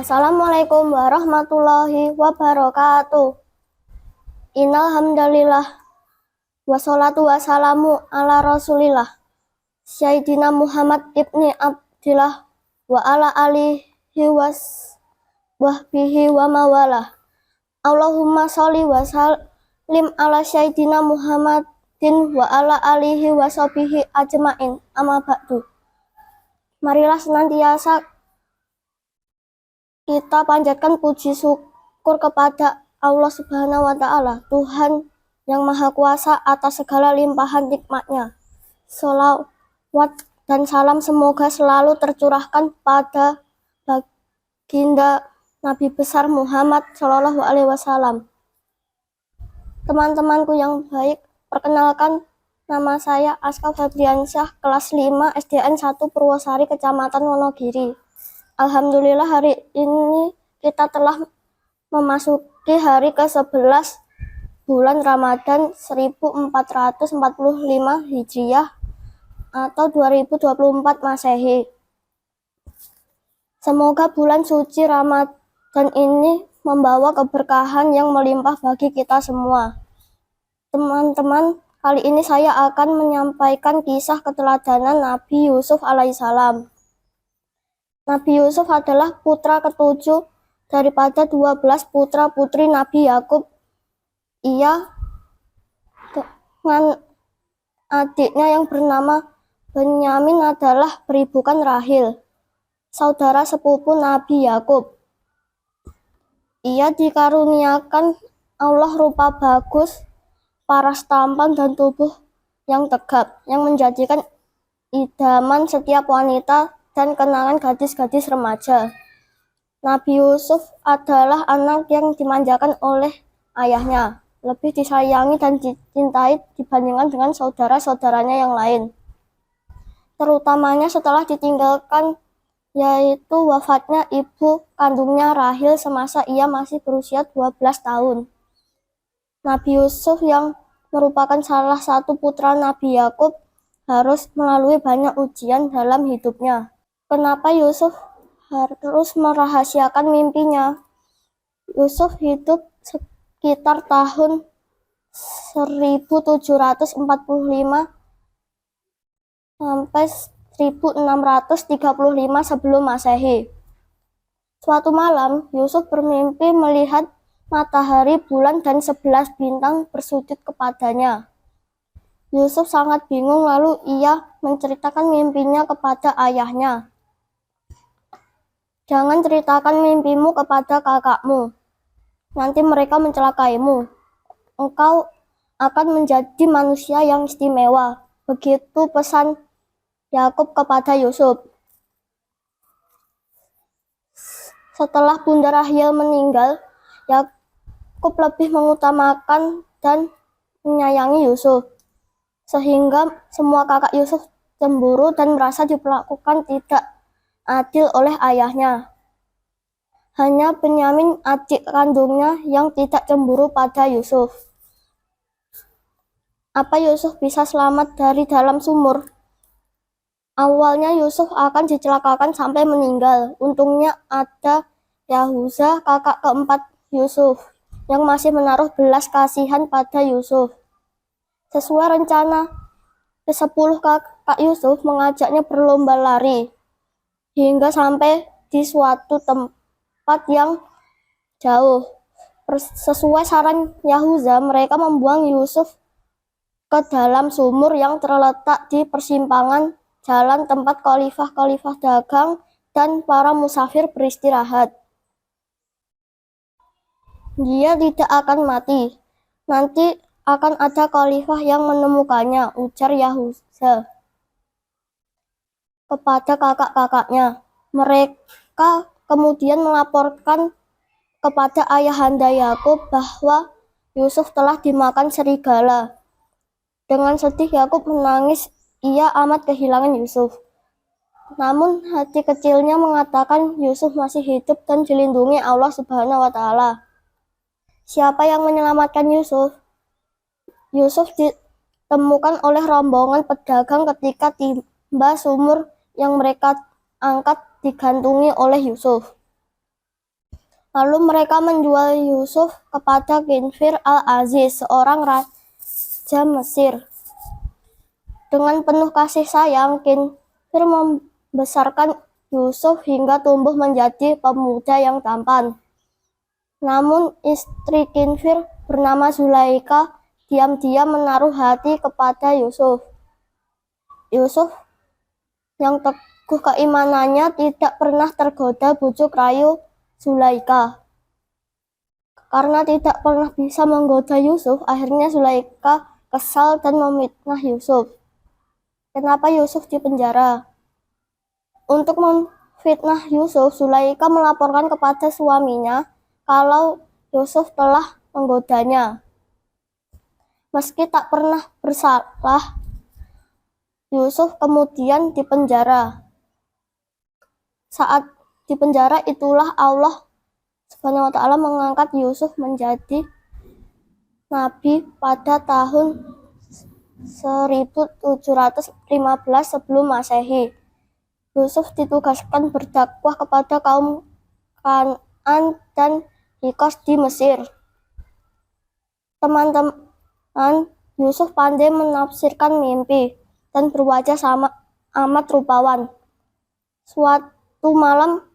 Assalamualaikum warahmatullahi wabarakatuh. Innal hamdalillah wassalatu wassalamu ala Rasulillah Sayyidina Muhammad ibni Abdillah wa ala alihi wahbihi wa mawalah. Allahumma sholli wa sallim ala Sayyidina Muhammadin wa ala alihi wa sahbihi ajmain. Amma ba'du. Marilah senantiasa kita panjatkan puji syukur kepada Allah Subhanahu wa Ta'ala, Tuhan yang Maha Kuasa atas segala limpahan nikmatnya. Sholawat dan salam semoga selalu tercurahkan pada baginda Nabi besar Muhammad Shallallahu Alaihi Wasallam. Teman-temanku yang baik, perkenalkan, nama saya Aska Febriansyah, kelas 5 SDN 1 Purwosari, Kecamatan Wonogiri. Alhamdulillah hari ini kita telah memasuki hari ke-11 bulan Ramadan 1445 Hijriah atau 2024 Masehi. Semoga bulan suci Ramadan ini membawa keberkahan yang melimpah bagi kita semua. Teman-teman, kali ini saya akan menyampaikan kisah keteladanan Nabi Yusuf alaihissalam. Nabi Yusuf adalah putra ketujuh daripada 12 putra-putri Nabi Yakub. Ia dengan adiknya yang bernama Benyamin adalah beribukan Rahil, saudara sepupu Nabi Yakub. Ia dikaruniakan Allah rupa bagus, paras tampan dan tubuh yang tegap, yang menjadikan idaman setiap wanita dan kenangan gadis-gadis remaja. Nabi Yusuf adalah anak yang dimanjakan oleh ayahnya, lebih disayangi dan dicintai dibandingkan dengan saudara-saudaranya yang lain. Terutamanya setelah ditinggalkan, yaitu wafatnya ibu kandungnya Rahil semasa ia masih berusia 12 tahun. Nabi Yusuf yang merupakan salah satu putra Nabi Yakub harus melalui banyak ujian dalam hidupnya. Kenapa Yusuf harus merahasiakan mimpinya? Yusuf hidup sekitar tahun 1745 sampai 1635 sebelum Masehi. Suatu malam, Yusuf bermimpi melihat matahari, bulan, dan 11 bintang bersujud kepadanya. Yusuf sangat bingung, lalu ia menceritakan mimpinya kepada ayahnya. Jangan ceritakan mimpimu kepada kakakmu, nanti mereka mencelakaimu. Engkau akan menjadi manusia yang istimewa. Begitu pesan Yakub kepada Yusuf. Setelah Bunda Rahil meninggal, Yakub lebih mengutamakan dan menyayangi Yusuf, sehingga semua kakak Yusuf cemburu dan merasa diperlakukan tidak adil oleh ayahnya. Hanya Benyamin, adik kandungnya, yang tidak cemburu pada Yusuf. Apa Yusuf bisa selamat dari dalam sumur? Awalnya Yusuf akan dicelakakan sampai meninggal. Untungnya ada Yahuza, kakak keempat Yusuf, yang masih menaruh belas kasihan pada Yusuf. Sesuai rencana, ke-10 kakak Yusuf mengajaknya berlomba lari, hingga sampai di suatu tempat yang jauh. Sesuai saran Yahuza, mereka membuang Yusuf ke dalam sumur yang terletak di persimpangan jalan tempat khalifah-khalifah dagang dan para musafir beristirahat. Dia tidak akan mati. Nanti akan ada khalifah yang menemukannya, ujar Yahuza kepada kakak-kakaknya. Mereka kemudian melaporkan kepada ayahanda Yakub bahwa Yusuf telah dimakan serigala. Dengan sedih Yakub menangis, ia amat kehilangan Yusuf. Namun hati kecilnya mengatakan Yusuf masih hidup dan dilindungi Allah Subhanahu wa Ta'ala. Siapa yang menyelamatkan Yusuf? Yusuf ditemukan oleh rombongan pedagang ketika tiba sumur yang mereka angkat digantungi oleh Yusuf. Lalu mereka menjual Yusuf kepada Kinfir al-Aziz, seorang raja Mesir. Dengan penuh kasih sayang, Kinfir membesarkan Yusuf hingga tumbuh menjadi pemuda yang tampan. Namun istri Kinfir bernama Zulaika diam-diam menaruh hati kepada Yusuf. Yusuf yang teguh keimanannya tidak pernah tergoda bujuk rayu Zulaika. Karena tidak pernah bisa menggoda Yusuf, akhirnya Zulaika kesal dan memfitnah Yusuf. Kenapa Yusuf dipenjara? Untuk memfitnah Yusuf, Zulaika melaporkan kepada suaminya kalau Yusuf telah menggodanya. Meski tak pernah bersalah, Yusuf kemudian dipenjara. Saat dipenjara itulah Allah Subhanahu wa Ta'ala mengangkat Yusuf menjadi nabi pada tahun 1715 sebelum Masehi. Yusuf ditugaskan berdakwah kepada kaum Kan'an dan Hikos di Mesir. Teman-teman, Yusuf pandai menafsirkan mimpi dan berwajah amat rupawan. Suatu malam,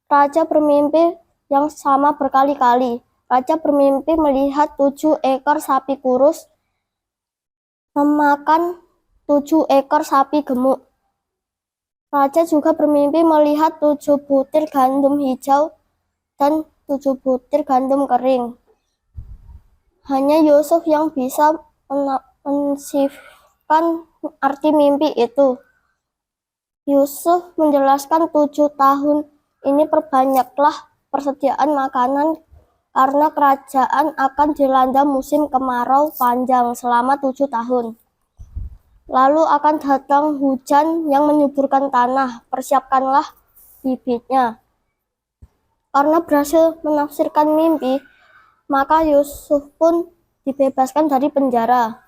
raja bermimpi yang sama berkali-kali. Raja bermimpi melihat 7 ekor sapi kurus memakan 7 ekor sapi gemuk. Raja juga bermimpi melihat 7 butir gandum hijau dan 7 butir gandum kering. Hanya Yusuf yang bisa mensifkan arti mimpi itu. Yusuf menjelaskan 7 tahun ini perbanyaklah persediaan makanan karena kerajaan akan dilanda musim kemarau panjang selama 7 tahun. Lalu akan datang hujan yang menyuburkan tanah, persiapkanlah bibitnya. Karena berhasil menafsirkan mimpi, maka Yusuf pun dibebaskan dari penjara.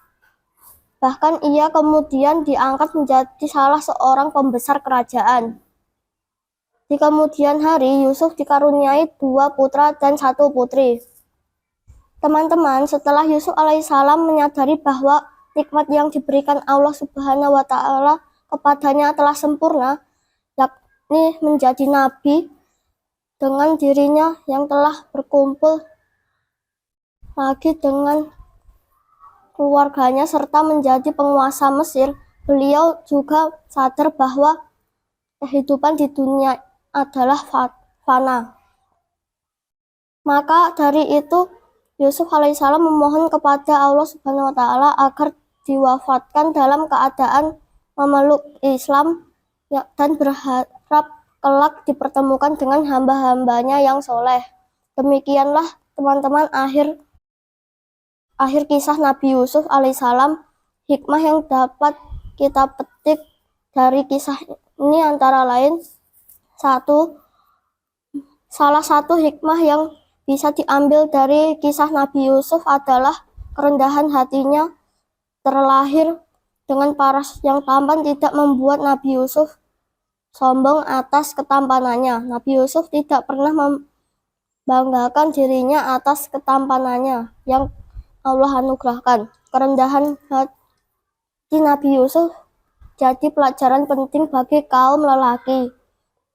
Bahkan ia kemudian diangkat menjadi salah seorang pembesar kerajaan. Di kemudian hari, Yusuf dikaruniai 2 putra dan 1 putri. Teman-teman, setelah Yusuf alaihissalam menyadari bahwa nikmat yang diberikan Allah Subhanahu wa Ta'ala kepadanya telah sempurna, yakni menjadi nabi dengan dirinya yang telah berkumpul lagi dengan keluarganya serta menjadi penguasa Mesir. Beliau juga sadar bahwa kehidupan di dunia adalah fana. Maka dari itu Yusuf alaihissalam memohon kepada Allah Subhanahu wa Ta'ala agar diwafatkan dalam keadaan memeluk Islam dan berharap kelak dipertemukan dengan hamba-hambanya yang soleh. Demikianlah teman-teman akhir kisah Nabi Yusuf alaihissalam. Hikmah yang dapat kita petik dari kisah ini antara lain: 1. Salah satu hikmah yang bisa diambil dari kisah Nabi Yusuf adalah kerendahan hatinya. Terlahir dengan paras yang tampan tidak membuat Nabi Yusuf sombong atas ketampanannya. Nabi Yusuf tidak pernah membanggakan dirinya atas ketampanannya yang Allah anugerahkan. Kerendahan hati Nabi Yusuf jadi pelajaran penting bagi kaum lelaki,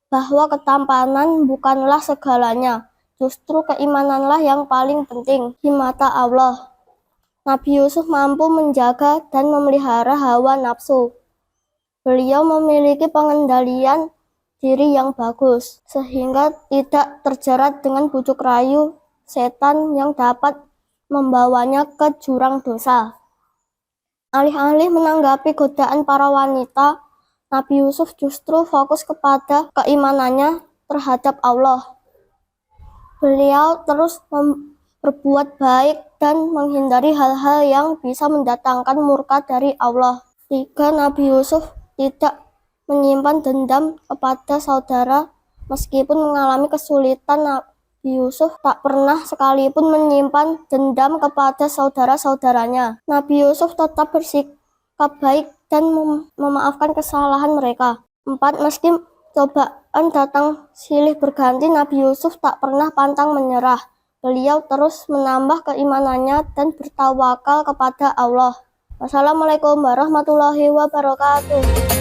bahwa ketampanan bukanlah segalanya, justru keimananlah yang paling penting di mata Allah. Nabi Yusuf mampu menjaga dan memelihara hawa nafsu. Beliau memiliki pengendalian diri yang bagus, sehingga tidak terjerat dengan bujuk rayu setan yang dapat membawanya ke jurang dosa. Alih-alih menanggapi godaan para wanita, Nabi Yusuf justru fokus kepada keimanannya terhadap Allah. Beliau terus berbuat baik dan menghindari hal-hal yang bisa mendatangkan murka dari Allah. 3. Nabi Yusuf tidak menyimpan dendam kepada saudara. Meskipun mengalami kesulitan, Nabi Yusuf tak pernah sekalipun menyimpan dendam kepada saudara-saudaranya. Nabi Yusuf tetap bersikap baik dan memaafkan kesalahan mereka. 4. Meski cobaan datang silih berganti, Nabi Yusuf tak pernah pantang menyerah. Beliau terus menambah keimanannya dan bertawakal kepada Allah. Wassalamualaikum warahmatullahi wabarakatuh.